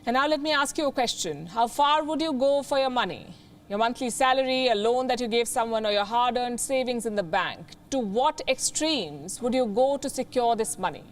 And now let me ask you a question. How far would you go for your money? Your monthly salary, a loan that you gave someone, or your hard-earned savings in the bank? To what extremes would you go to secure this money?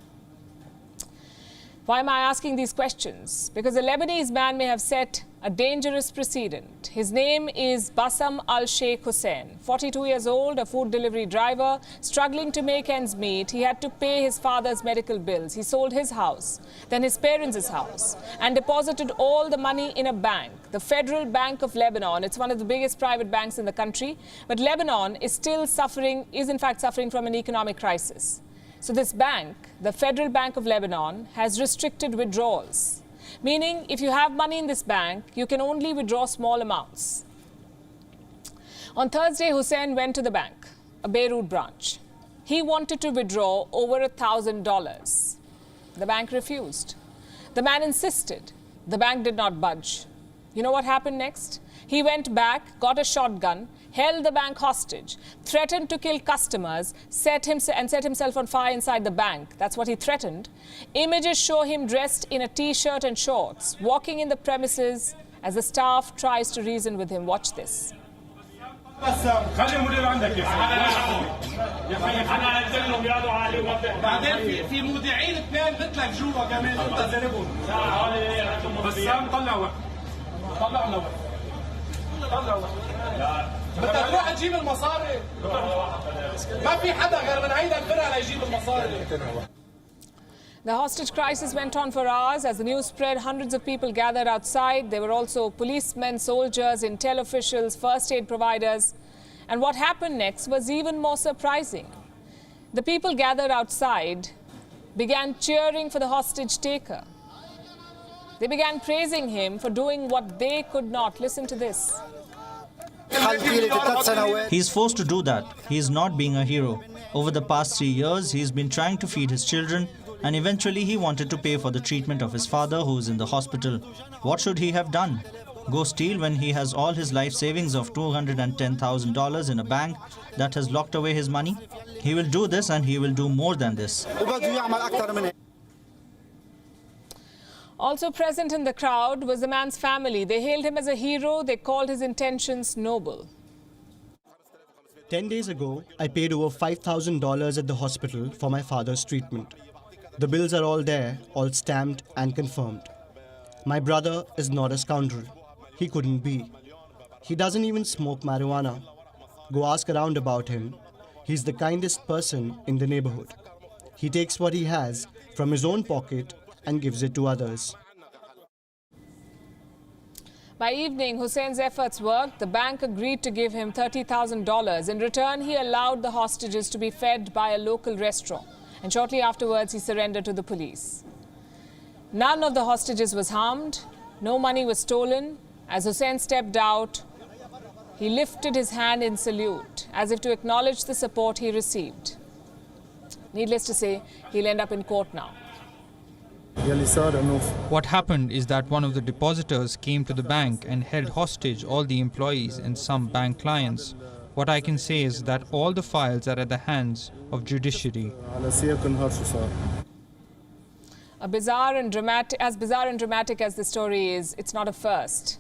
Why am I asking these questions? Because a Lebanese man may have set a dangerous precedent. His name is Bassam Al-Sheikh Hussein, 42 years old, a food delivery driver, struggling to make ends meet. He had to pay his father's medical bills. He sold his house, then his parents' house, and deposited all the money in a bank, the Federal Bank of Lebanon. It's one of the biggest private banks in the country. But Lebanon is in fact suffering from an economic crisis. So this bank, the Federal Bank of Lebanon, has restricted withdrawals, meaning if you have money in this bank, you can only withdraw small amounts. On Thursday, Hussein went to the bank, a Beirut branch. He wanted to withdraw over $1,000. The bank refused. The man insisted. The bank did not budge. You know what happened next? He went back, got a shotgun, held the bank hostage, threatened to kill customers, set himself on fire inside the bank. That's what he threatened. Images show him dressed in a T-shirt and shorts, walking in the premises as the staff tries to reason with him. Watch this. بدك تروح تجيب المصاري ما في حدا غير من هيدا الفرقه ليجيب المصاري. The hostage crisis went on for hours. As the news spread, hundreds of people gathered outside. There were also policemen, soldiers, intel officials, first aid providers. And what happened next was even more surprising. The people gathered outside began cheering for the hostage taker. They began praising him for doing what they could not. Listen to this. He's forced to do that. He is not being a hero. Over the past 3 years, he's been trying to feed his children, and eventually he wanted to pay for the treatment of his father, who is in the hospital. What should he have done? Go steal when he has all his life savings of $210,000 in a bank that has locked away his money? He will do this, and he will do more than this. Also present in the crowd was the man's family. They hailed him as a hero. They called his intentions noble. 10 days ago, I paid over $5,000 at the hospital for my father's treatment. The bills are all there, all stamped and confirmed. My brother is not a scoundrel. He couldn't be. He doesn't even smoke marijuana. Go ask around about him. He's the kindest person in the neighborhood. He takes what he has from his own pocket and gives it to others. By evening, Hussein's efforts worked. The bank agreed to give him $30,000. In return, he allowed the hostages to be fed by a local restaurant. And shortly afterwards, he surrendered to the police. None of the hostages was harmed. No money was stolen. As Hussein stepped out, he lifted his hand in salute, as if to acknowledge the support he received. Needless to say, he'll end up in court now. What happened is that one of the depositors came to the bank and held hostage all the employees and some bank clients. What I can say is that all the files are at the hands of judiciary. As bizarre and dramatic as the story is, it's not a first.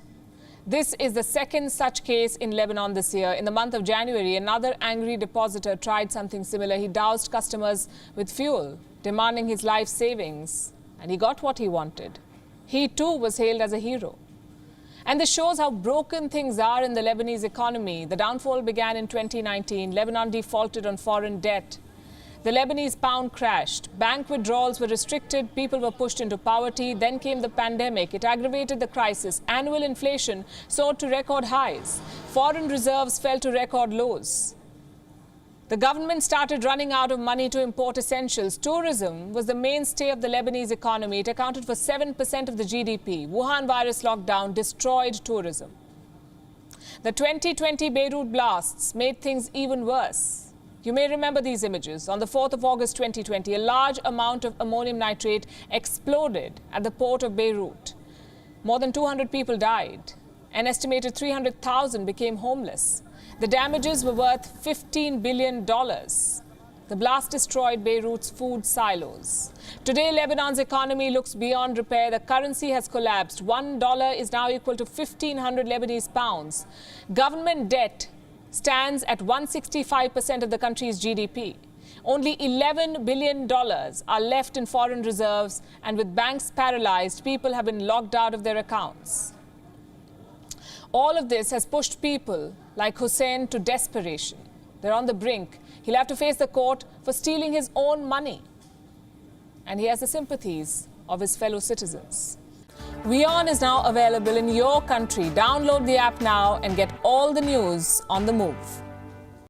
This is the second such case in Lebanon this year. In the month of January, another angry depositor tried something similar. He doused customers with fuel, demanding his life savings. And he got what he wanted. He too was hailed as a hero. And this shows how broken things are in the Lebanese economy. The downfall began in 2019. Lebanon defaulted on foreign debt. The Lebanese pound crashed. Bank withdrawals were restricted. People were pushed into poverty. Then came the pandemic. It aggravated the crisis. Annual inflation soared to record highs. Foreign reserves fell to record lows. The government started running out of money to import essentials. Tourism was the mainstay of the Lebanese economy. It accounted for 7% of the GDP. Wuhan virus lockdown destroyed tourism. The 2020 Beirut blasts made things even worse. You may remember these images. On the 4th of August 2020, a large amount of ammonium nitrate exploded at the port of Beirut. More than 200 people died. An estimated 300,000 became homeless. The damages were worth $15 billion. The blast destroyed Beirut's food silos. Today, Lebanon's economy looks beyond repair. The currency has collapsed. $1 is now equal to 1,500 Lebanese pounds. Government debt stands at 165% of the country's GDP. Only $11 billion are left in foreign reserves, and with banks paralyzed, people have been locked out of their accounts. All of this has pushed people like Hussein to desperation. They're on the brink. He'll have to face the court for stealing his own money. And he has the sympathies of his fellow citizens. WION is now available in your country. Download the app now and get all the news on the move.